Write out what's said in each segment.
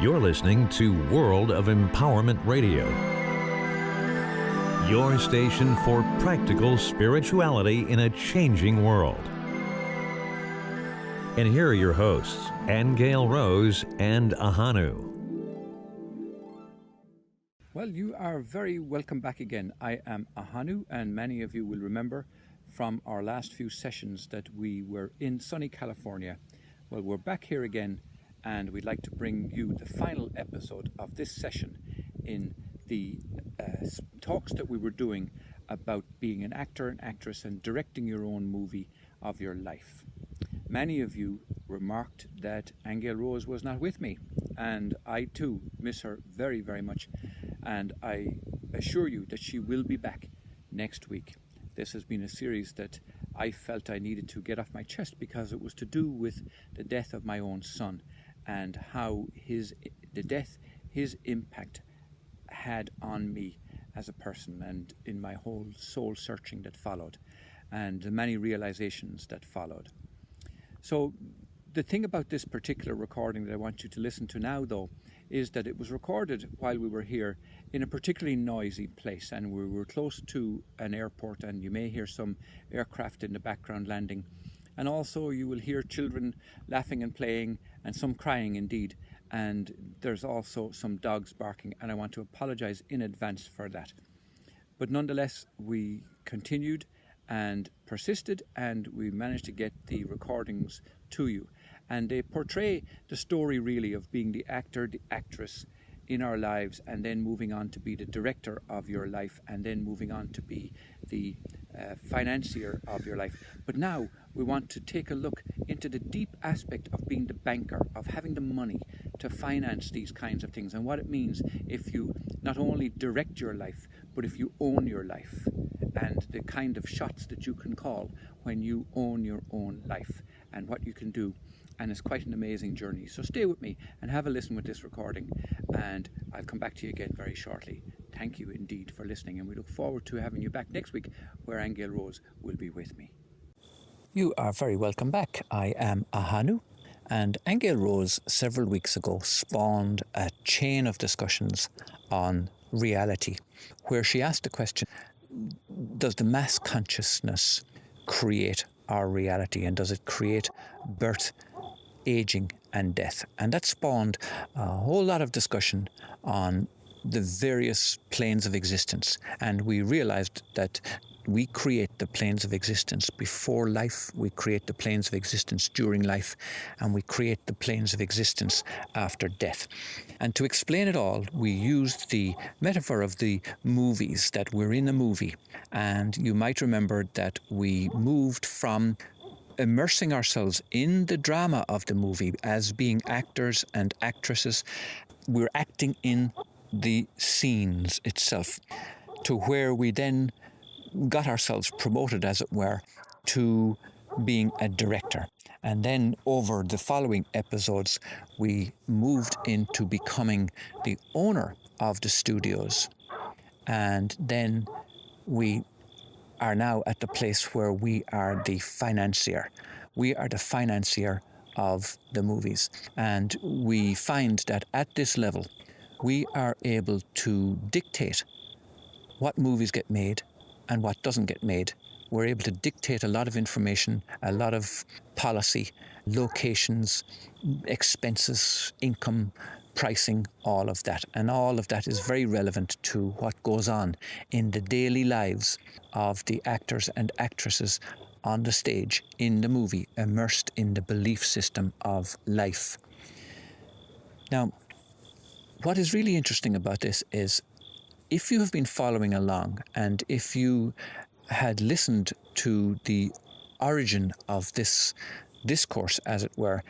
You're listening to World of Empowerment Radio, your station for practical spirituality in a changing world. And here are your hosts, Aingeal Rose and Ahonu. Well, you are very welcome back again. I am Ahonu, and many of you will remember from our last few sessions that we were in sunny California. Well, we're back here again, and we'd like to bring you the final episode of this session in the talks that we were doing about being an actor and actress and directing your own movie of your life. Many of you remarked that Aingeal Rose was not with me, and I too miss her very, very much, and I assure you that she will be back next week. This has been a series that I felt I needed to get off my chest because it was to do with the death of my own son and how his impact had on me as a person and in my whole soul searching that followed and the many realizations that followed. So the thing about this particular recording that I want you to listen to now, though, is that it was recorded while we were here in a particularly noisy place, and we were close to an airport, and you may hear some aircraft in the background landing, and also you will hear children laughing and playing and some crying indeed, and there's also some dogs barking, and I want to apologize in advance for that. But nonetheless, we continued and persisted, and we managed to get the recordings to you. And they portray the story really of being the actor, the actress in our lives, and then moving on to be the director of your life, and then moving on to be the financier of your life. But now we want to take a look into the deep aspect of being the banker, of having the money to finance these kinds of things, and what it means if you not only direct your life, but if you own your life, and the kind of shots that you can call when you own your own life, and what you can do. And it's quite an amazing journey. So stay with me and have a listen with this recording, and I'll come back to you again very shortly. Thank you indeed for listening, and we look forward to having you back next week where Aingeal Rose will be with me. You are very welcome back. I am Ahonu, and Aingeal Rose several weeks ago spawned a chain of discussions on reality, where she asked the question, does the mass consciousness create our reality, and does it create birth, aging and death? And that spawned a whole lot of discussion on the various planes of existence, and we realized that we create the planes of existence before life, we create the planes of existence during life, and we create the planes of existence after death. And to explain it all, we used the metaphor of the movies, that we're in a movie. And you might remember that we moved from immersing ourselves in the drama of the movie as being actors and actresses. We're acting in the scenes itself, to where we then got ourselves promoted, as it were, to being a director. And then over the following episodes, we moved into becoming the owner of the studios. And then we are now at the place where we are the financier. We are the financier of the movies. And we find that at this level, we are able to dictate what movies get made and what doesn't get made. We're able to dictate a lot of information, a lot of policy, locations, expenses, income, pricing, all of that. And all of that is very relevant to what goes on in the daily lives of the actors and actresses on the stage, in the movie, immersed in the belief system of life. Now, what is really interesting about this is, if you have been following along, and if you had listened to the origin of this discourse, as it were,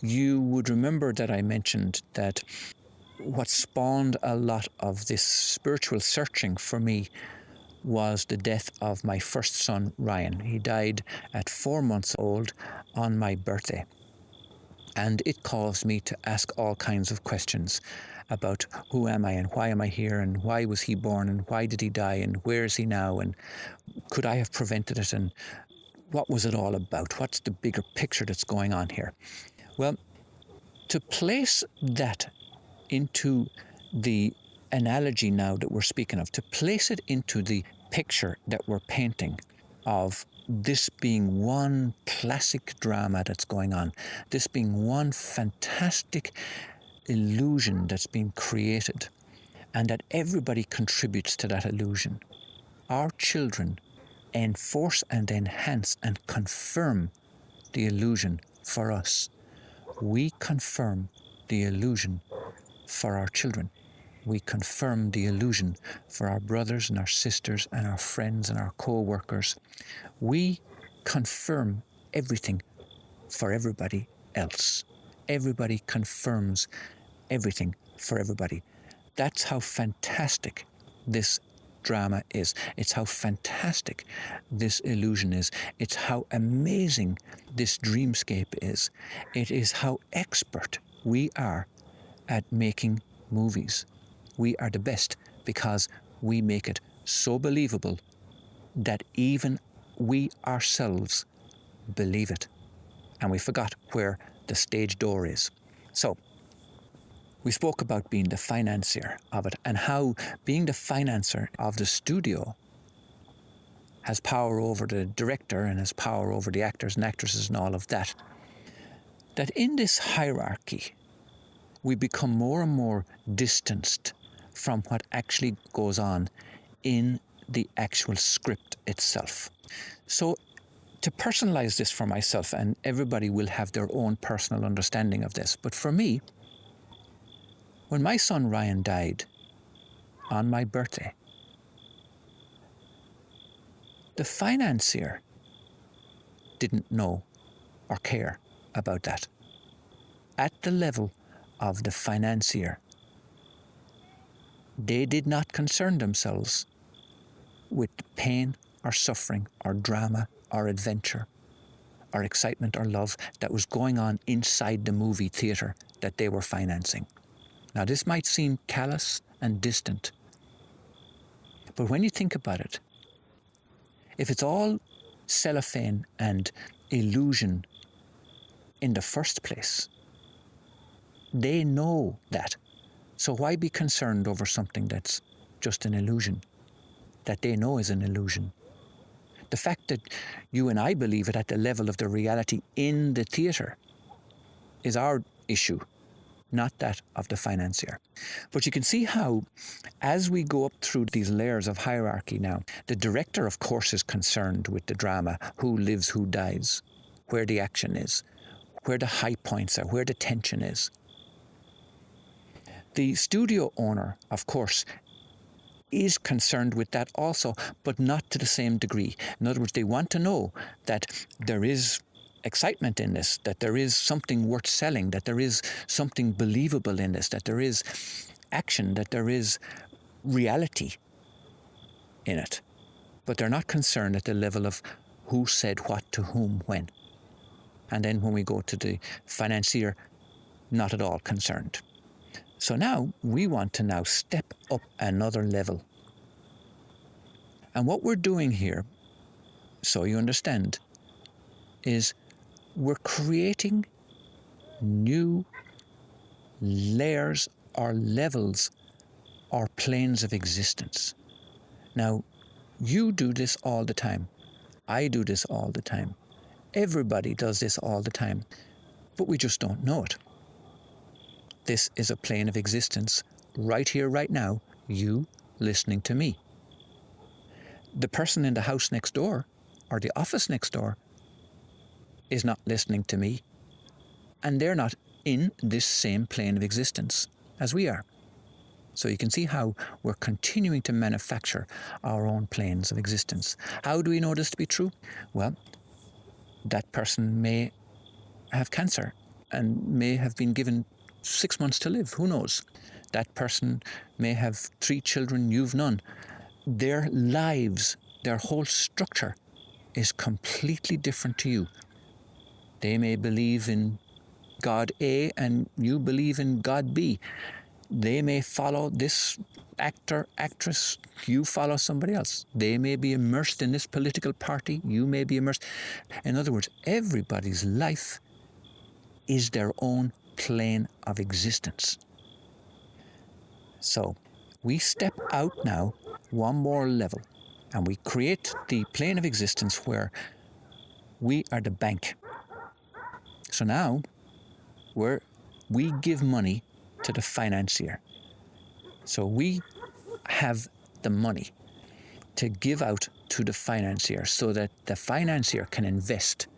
you would remember that I mentioned that what spawned a lot of this spiritual searching for me was the death of my first son, Ryan. He died at 4 months old on my birthday. And it caused me to ask all kinds of questions about who am I and why am I here and why was he born and why did he die and where is he now and could I have prevented it and what was it all about? What's the bigger picture that's going on here? Well, to place that into the analogy now that we're speaking of, to place it into the picture that we're painting of this being one classic drama that's going on, this being one fantastic illusion that's being created, and that everybody contributes to that illusion. Our children enforce and enhance and confirm the illusion for us. We confirm the illusion for our children. We confirm the illusion for our brothers and our sisters and our friends and our co-workers. We confirm everything for everybody else. Everybody confirms everything for everybody. That's how fantastic this drama is. It's how fantastic this illusion is. It's how amazing this dreamscape is. It is how expert we are at making movies. We are the best because we make it so believable that even we ourselves believe it. And we forgot where the stage door is. So, we spoke about being the financier of it and how being the financier of the studio has power over the director and has power over the actors and actresses and all of that. That in this hierarchy, we become more and more distanced from what actually goes on in the actual script itself. So to personalize this for myself, and everybody will have their own personal understanding of this, but for me, when my son Ryan died on my birthday, the financier didn't know or care about that. At the level of the financier, they did not concern themselves with pain or suffering or drama or adventure or excitement or love that was going on inside the movie theatre that they were financing. Now, this might seem callous and distant, but when you think about it, if it's all cellophane and illusion in the first place, they know that. So why be concerned over something that's just an illusion, that they know is an illusion? The fact that you and I believe it at the level of the reality in the theatre is our issue, not that of the financier. But you can see how, as we go up through these layers of hierarchy now, the director, of course, is concerned with the drama, who lives, who dies, where the action is, where the high points are, where the tension is. The studio owner, of course, is concerned with that also, but not to the same degree. In other words, they want to know that there is excitement in this, that there is something worth selling, that there is something believable in this, that there is action, that there is reality in it. But they're not concerned at the level of who said what to whom when. And then when we go to the financier, not at all concerned. So now we want to now step up another level. And what we're doing here, so you understand, is we're creating new layers or levels or planes of existence. Now, you do this all the time. I do this all the time. Everybody does this all the time, but we just don't know it. This is a plane of existence right here, right now, you listening to me. The person in the house next door or the office next door is not listening to me, and they're not in this same plane of existence as we are. So you can see how we're continuing to manufacture our own planes of existence. How do we know this to be true? Well, that person may have cancer and may have been given 6 months to live. Who knows? That person may have 3 children, you've none. Their lives, their whole structure is completely different to you. They may believe in God A and you believe in God B. They may follow this actor, actress, you follow somebody else. They may be immersed in this political party, you may be immersed. In other words, everybody's life is their own plane of existence. So we step out now one more level and we create the plane of existence where we are the bank. So now we give money to the financier. So we have the money to give out to the financier so that the financier can invest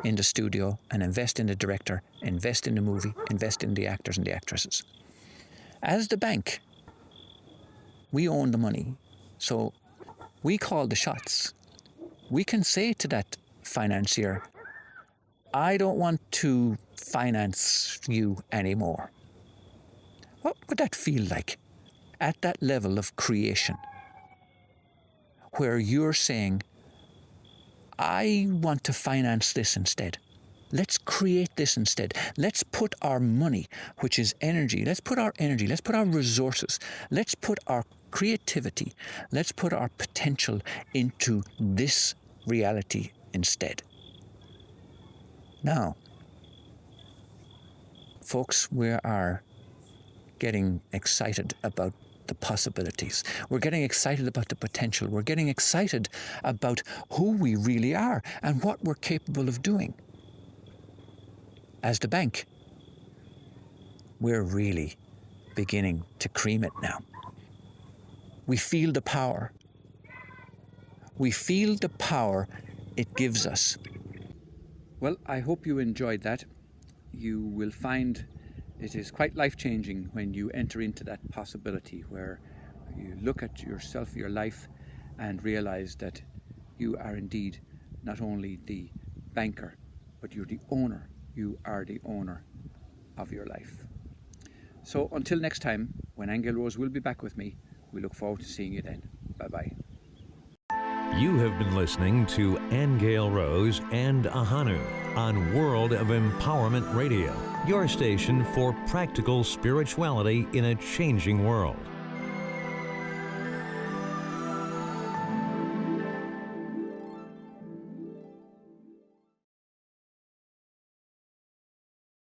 in the studio and invest in the director, invest in the movie, invest in the actors and the actresses. As the bank, we own the money. So we call the shots. We can say to that financier, I don't want to finance you anymore. What would that feel like at that level of creation, where you're saying, I want to finance this instead. Let's create this instead. Let's put our money, which is energy, let's put our resources, let's put our creativity, let's put our potential into this reality instead. Now, folks, we are getting excited about the possibilities. We're getting excited about the potential. We're getting excited about who we really are and what we're capable of doing. As the bank, we're really beginning to cream it now. We feel the power. We feel the power it gives us. Well, I hope you enjoyed that. You will find it is quite life-changing when you enter into that possibility where you look at yourself, your life, and realize that you are indeed not only the banker, but you're the owner. You are the owner of your life. So until next time, when Aingeal Rose will be back with me, we look forward to seeing you then. Bye-bye. You have been listening to Aingeal Rose and Ahonu on World of Empowerment Radio, your station for practical spirituality in a changing world.